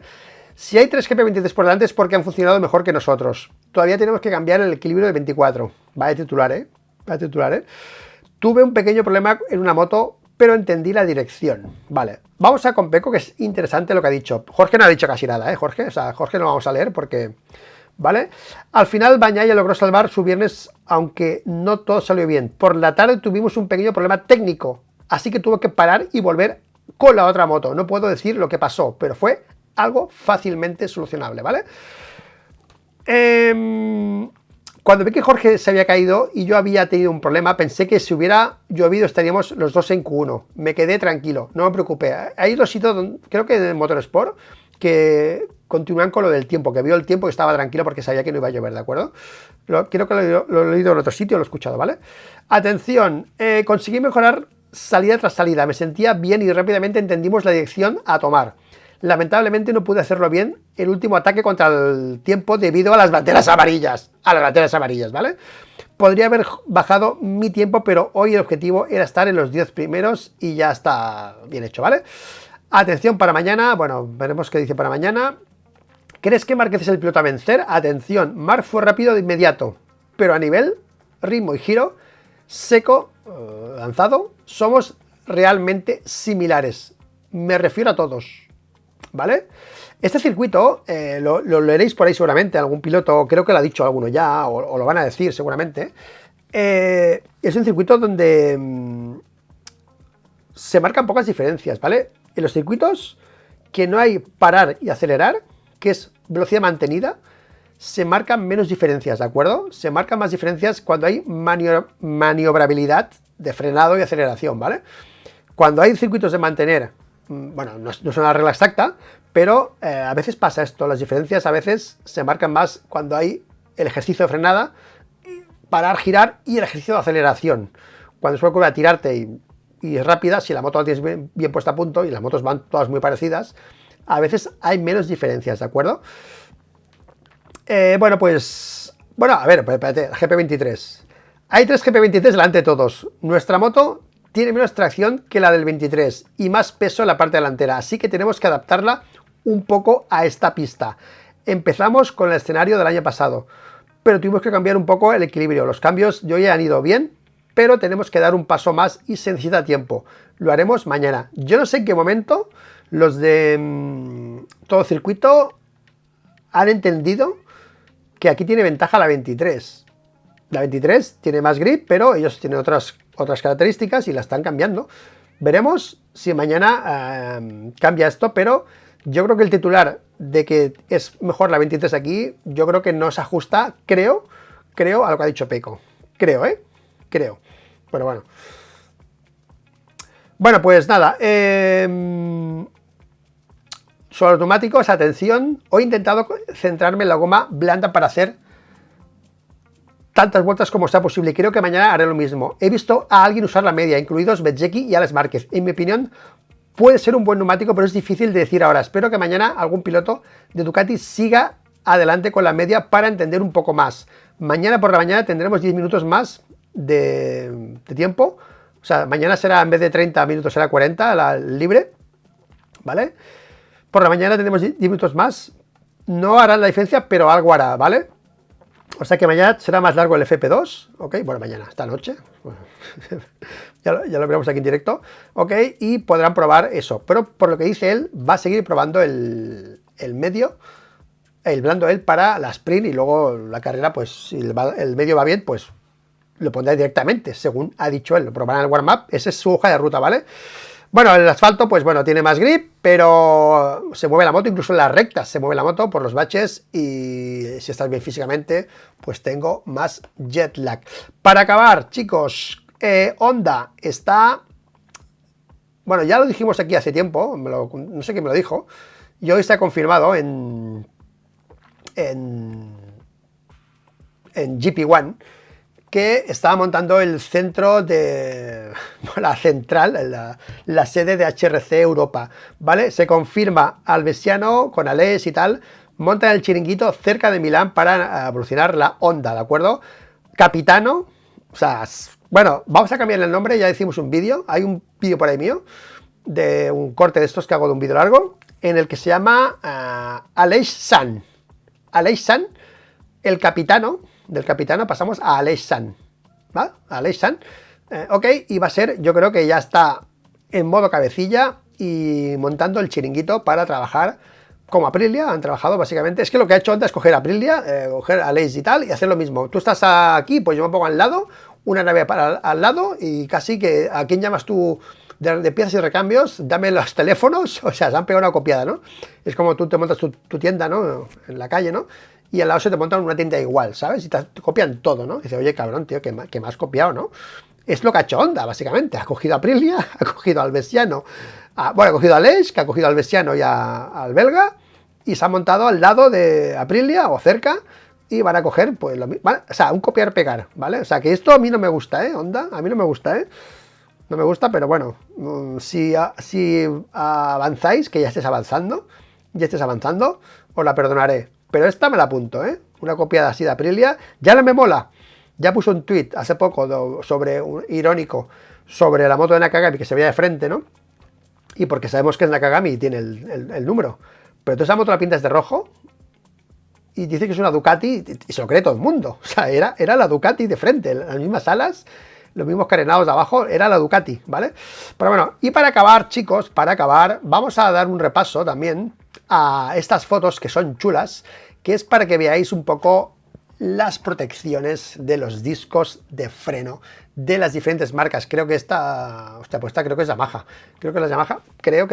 Si hay 3 GP23 por delante es porque han funcionado mejor que nosotros. Todavía tenemos que cambiar el equilibrio del 24. Va de titular, ¿eh? Va de titular, ¿eh? Tuve un pequeño problema en una moto, pero entendí la dirección. Vale, vamos a con Pecco, que es interesante lo que ha dicho. Jorge no ha dicho casi nada, ¿eh, Jorge? O sea, Jorge no lo vamos a leer porque... ¿Vale? Al final Bagnaia logró salvar su viernes, aunque no todo salió bien. Por la tarde tuvimos un pequeño problema técnico, así que tuvo que parar y volver con la otra moto. No puedo decir lo que pasó, pero fue algo fácilmente solucionable, ¿vale? Cuando vi que Jorge se había caído y yo había tenido un problema, pensé que si hubiera llovido estaríamos los dos en Q1. Me quedé tranquilo, no me preocupé. Hay dos sitios, creo que en Motorsport, que continúan con lo del tiempo, que vio el tiempo y estaba tranquilo porque sabía que no iba a llover, ¿de acuerdo? Creo que lo he leído en otro sitio, lo he escuchado, ¿vale? Atención, conseguí mejorar salida tras salida, me sentía bien y rápidamente entendimos la dirección a tomar. Lamentablemente no pude hacerlo bien el último ataque contra el tiempo debido a las banderas amarillas. ¿Vale? Podría haber bajado mi tiempo, pero hoy el objetivo era estar en los 10 primeros y ya está bien hecho, ¿vale? Atención para mañana, bueno, veremos qué dice para mañana. ¿Crees que Márquez es el piloto a vencer? Atención, Marc fue rápido de inmediato, pero a nivel ritmo y giro seco, lanzado, somos realmente similares. Me refiero a todos, ¿vale? Este circuito, lo leeréis por ahí seguramente, algún piloto, creo que lo ha dicho alguno ya, o lo van a decir seguramente. Es un circuito donde se marcan pocas diferencias, ¿vale? En los circuitos que no hay parar y acelerar, que es velocidad mantenida, se marcan menos diferencias, ¿de acuerdo? Se marcan más diferencias cuando hay maniobrabilidad de frenado y aceleración, ¿vale? Cuando hay circuitos de mantener, bueno, no es una regla exacta, pero a veces pasa esto, las diferencias a veces se marcan más cuando hay el ejercicio de frenada, parar, girar y el ejercicio de aceleración. Cuando suele ocurrir a tirarte y es rápida, si la moto la tienes bien puesta a punto y las motos van todas muy parecidas, a veces hay menos diferencias, ¿de acuerdo? Bueno, a ver, espérate, GP23. Hay 3 GP23 delante de todos. Nuestra moto tiene menos tracción que la del 23 y más peso en la parte delantera, así que tenemos que adaptarla un poco a esta pista. Empezamos con el escenario del año pasado, pero tuvimos que cambiar un poco el equilibrio. Los cambios de hoy han ido bien, pero tenemos que dar un paso más y se necesita tiempo. Lo haremos mañana. Yo no sé en qué momento los de todo circuito han entendido que aquí tiene ventaja la 23. La 23 tiene más grip, pero ellos tienen otras características y la están cambiando. Veremos si mañana cambia esto, pero yo creo que el titular de que es mejor la 23 aquí, yo creo que no se ajusta, creo a lo que ha dicho Peco. Creo. Pero bueno. Bueno, pues nada. Sobre automáticos, atención. Hoy he intentado centrarme en la goma blanda para hacer tantas vueltas como sea posible. Creo que mañana haré lo mismo. He visto a alguien usar la media, incluidos Bezzecchi y Alex Márquez. En mi opinión, puede ser un buen neumático, pero es difícil de decir ahora. Espero que mañana algún piloto de Ducati siga adelante con la media para entender un poco más. Mañana por la mañana tendremos 10 minutos más de tiempo. O sea, mañana será, en vez de 30 minutos, será 40 la libre. ¿Vale? Por la mañana tendremos 10 minutos más. No hará la diferencia, pero algo hará, ¿vale? O sea que mañana será más largo el FP2, ¿ok? Bueno, mañana, esta noche. Bueno, ya lo veremos aquí en directo, ¿ok? Y podrán probar eso. Pero por lo que dice él, va a seguir probando el medio, el blando él para la sprint y luego la carrera, pues si el medio va bien, pues lo pondrá directamente, según ha dicho él. Lo probarán en el warm-up, esa es su hoja de ruta, ¿vale? Bueno, el asfalto, pues bueno, tiene más grip, pero se mueve la moto, incluso en las rectas se mueve la moto por los baches y si estás bien físicamente, pues tengo más jet lag. Para acabar, chicos, Honda está... Bueno, ya lo dijimos aquí hace tiempo, no sé quién me lo dijo, y hoy está confirmado en GP1, que estaba montando el centro de la central, la sede de HRC Europa, ¿vale? Se confirma Albesiano con Aleix y tal, montan el chiringuito cerca de Milán para evolucionar la Honda, ¿de acuerdo? Capitano, o sea, bueno, vamos a cambiarle el nombre, ya hicimos un vídeo, hay un vídeo por ahí mío, de un corte de estos que hago de un vídeo largo, en el que se llama Aleix San, el capitano. Del capitano pasamos a Aleix San, ¿vale? Aleix San, ok, y va a ser, yo creo que ya está en modo cabecilla y montando el chiringuito para trabajar como Aprilia. Han trabajado básicamente, es que lo que ha hecho antes es coger Aprilia, coger Aleix y tal, y hacer lo mismo. Tú estás aquí, pues yo me pongo al lado, una nave para al lado, y casi que, ¿a quién llamas tú de piezas y recambios? Dame los teléfonos, o sea, se han pegado una copiada, ¿no? Es como tú te montas tu tienda, ¿no? En la calle, ¿no? Y al lado se te montan una tienda igual, ¿sabes? Y te copian todo, ¿no? Y dice, oye, cabrón, tío, que me has copiado, ¿no? Es lo que ha hecho Honda, básicamente. Ha cogido a Aprilia, ha cogido al Albesiano, bueno, ha cogido a Aleix, que ha cogido al Albesiano y al belga, y se ha montado al lado de Aprilia, o cerca, y van a coger, pues, lo mismo, ¿vale? O sea, un copiar-pegar, ¿vale? O sea, que esto a mí no me gusta, Honda, a mí no me gusta, No me gusta, pero bueno, si avanzáis, que ya estés avanzando, os la perdonaré. Pero esta me la apunto, una copiada así de Aprilia, ya no me mola. Ya puso un tweet hace poco irónico sobre la moto de Nakagami que se veía de frente, ¿no? Y porque sabemos que es Nakagami y tiene el número. Pero tú esa moto la pintas de rojo y dice que es una Ducati y se lo cree todo el mundo. O sea, era la Ducati de frente, las mismas alas, los mismos carenados de abajo, era la Ducati, ¿vale? Pero bueno, y para acabar, chicos, vamos a dar un repaso también a estas fotos que son chulas, que es para que veáis un poco las protecciones de los discos de freno de las diferentes marcas. Creo que esta, hostia, pues esta creo que es Yamaha, creo que es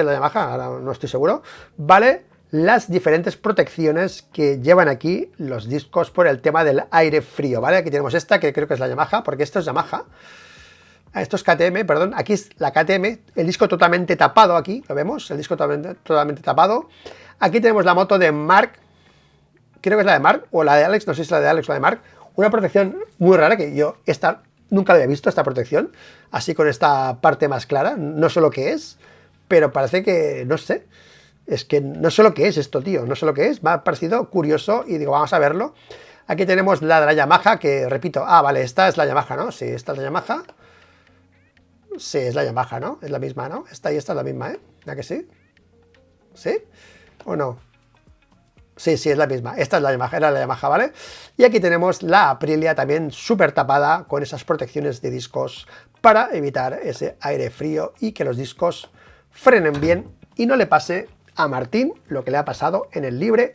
la Yamaha, ahora no estoy seguro, ¿vale? Las diferentes protecciones que llevan aquí los discos por el tema del aire frío, ¿vale? Aquí tenemos esta, que creo que es la Yamaha, porque esto es Yamaha. Esto es KTM, perdón, aquí es la KTM, el disco totalmente tapado aquí, ¿lo vemos? El disco totalmente tapado. Aquí tenemos la moto de Mark, creo que es la de Mark, o la de Alex, no sé si es la de Alex o la de Mark. Una protección muy rara, que yo nunca la había visto, esta protección, así con esta parte más clara, no sé lo que es, pero parece que, no sé, es que no sé lo que es esto, tío, no sé lo que es, me ha parecido curioso y digo, vamos a verlo. Aquí tenemos la de la Yamaha, que repito, vale, esta es la Yamaha, ¿no? Sí, esta es la Yamaha. Sí, es la Yamaha, ¿no? Es la misma, ¿no? Esta y esta es la misma, ¿Ya que sí? ¿Sí? ¿O no? Sí, sí, es la misma. Esta es la Yamaha, era la Yamaha, ¿vale? Y aquí tenemos la Aprilia también súper tapada con esas protecciones de discos para evitar ese aire frío y que los discos frenen bien y no le pase a Martín lo que le ha pasado en el libre,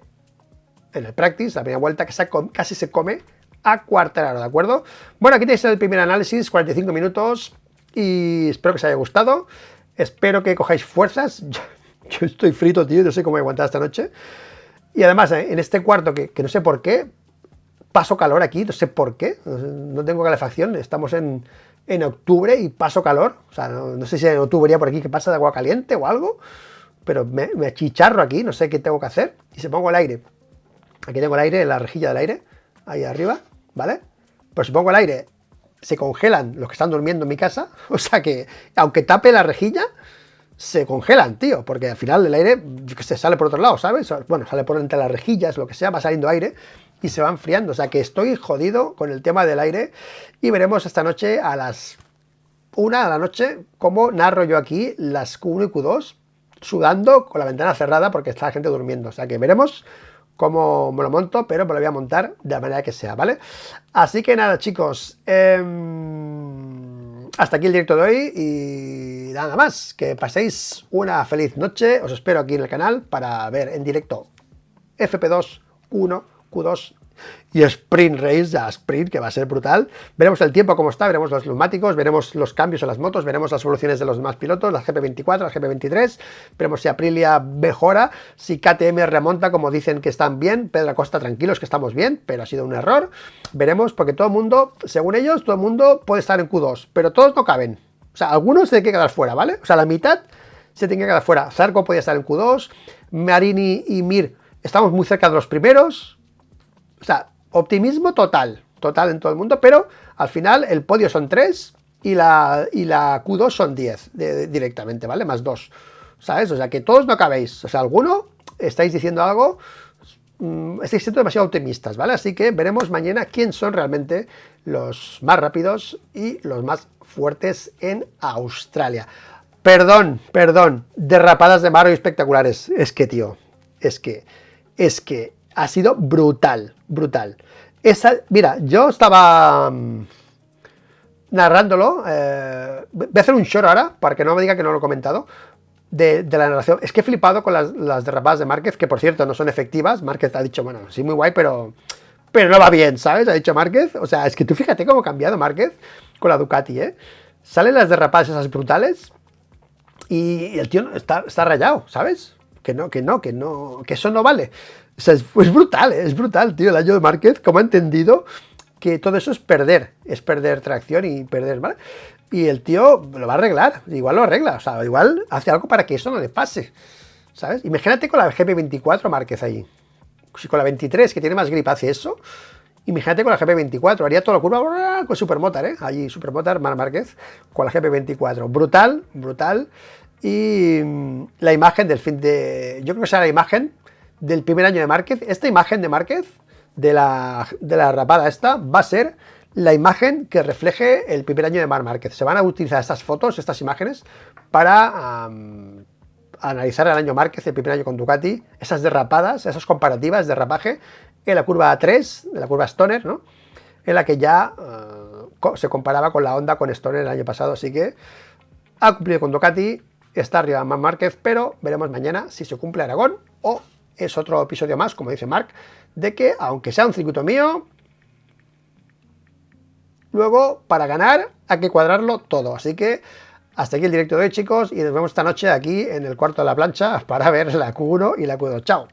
en el practice, la primera vuelta, que casi se come a Quartararo, ¿de acuerdo? Bueno, aquí tenéis el primer análisis, 45 minutos, y espero que os haya gustado. Espero que cojáis fuerzas. Yo estoy frito, tío, no sé cómo voy a aguantar esta noche. Y además, en este cuarto, que no sé por qué, paso calor aquí, no sé por qué, no tengo calefacción, estamos en octubre y paso calor. O sea, no sé si en octubre por aquí que pasa de agua caliente o algo, pero me achicharro aquí, no sé qué tengo que hacer. Y se pongo el aire. Aquí tengo el aire, la rejilla del aire, ahí arriba, ¿vale? Pues si pongo el aire, se congelan los que están durmiendo en mi casa, o sea que, aunque tape la rejilla, se congelan, tío, porque al final el aire, que se sale por otro lado, ¿sabes? Bueno, sale por entre las rejillas, lo que sea, va saliendo aire y se va enfriando, o sea que estoy jodido con el tema del aire y veremos esta noche a las 1 de la noche cómo narro yo aquí las Q1 y Q2, sudando con la ventana cerrada porque está la gente durmiendo, o sea que veremos cómo me lo monto, pero me lo voy a montar de la manera que sea, ¿vale? Así que nada, chicos, hasta aquí el directo de hoy y nada más, que paséis una feliz noche, os espero aquí en el canal para ver en directo FP2, Q1, Q2 y Sprint Race, ya Sprint, que va a ser brutal. Veremos el tiempo cómo está, veremos los neumáticos, veremos los cambios en las motos, veremos las evoluciones de los demás pilotos, las GP24, las GP23, veremos si Aprilia mejora, si KTM remonta, como dicen que están bien, Pedro Acosta tranquilos que estamos bien, pero ha sido un error. Veremos, porque todo el mundo, según ellos, todo el mundo puede estar en Q2, pero todos no caben. O sea, algunos se tienen que quedar fuera, ¿vale? O sea, la mitad se tiene que quedar fuera. Zarco podía estar en Q2, Marini y Mir estamos muy cerca de los primeros. O sea, optimismo total en todo el mundo, pero al final el podio son 3 y la Q2 son 10 directamente, ¿vale? Más 2, ¿sabes? O sea, que todos no acabéis. O sea, alguno estáis diciendo algo, estáis siendo demasiado optimistas, ¿vale? Así que veremos mañana quién son realmente los más rápidos y los más fuertes en Australia. Perdón, derrapadas de Mario espectaculares. Es que, tío, es que ha sido brutal. Mira, yo estaba narrándolo, voy a hacer un short ahora, para que no me diga que no lo he comentado, de la narración. Es que he flipado con las derrapadas de Márquez, que por cierto no son efectivas. Márquez ha dicho, bueno, sí, muy guay, pero no va bien, ¿sabes? Ha dicho Márquez. O sea, es que tú fíjate cómo ha cambiado Márquez con la Ducati, ¿eh? Salen las derrapadas esas brutales y el tío está rayado, ¿sabes? Que eso no vale. O sea, es brutal, tío, el año de Márquez, como ha entendido que todo eso es perder tracción y perder, ¿vale? Y el tío lo va a arreglar, igual lo arregla, o sea, igual hace algo para que eso no le pase, ¿sabes? Imagínate con la GP24 Márquez ahí, si con la 23, que tiene más grip, hace eso, imagínate con la GP24, haría toda la curva con Supermotar, ¿eh? Allí, Supermotar, Márquez, con la GP24, brutal, y la imagen del fin de... Yo creo que será la imagen del primer año de Márquez. Esta imagen de Márquez, de la rapada esta, va a ser la imagen que refleje el primer año de Marc Márquez. Se van a utilizar estas fotos, estas imágenes, para analizar el año Márquez, el primer año con Ducati, esas derrapadas, esas comparativas de derrapaje en la curva 3, de la curva Stoner, ¿no? En la que ya se comparaba con la Honda con Stoner el año pasado, así que ha cumplido con Ducati, está arriba Marc Márquez, pero veremos mañana si se cumple Aragón o es otro episodio más, como dice Marc, de que aunque sea un circuito mío, luego para ganar hay que cuadrarlo todo. Así que hasta aquí el directo de hoy, chicos, y nos vemos esta noche aquí en el cuarto de la plancha para ver la Q1 y la Q2. Chao.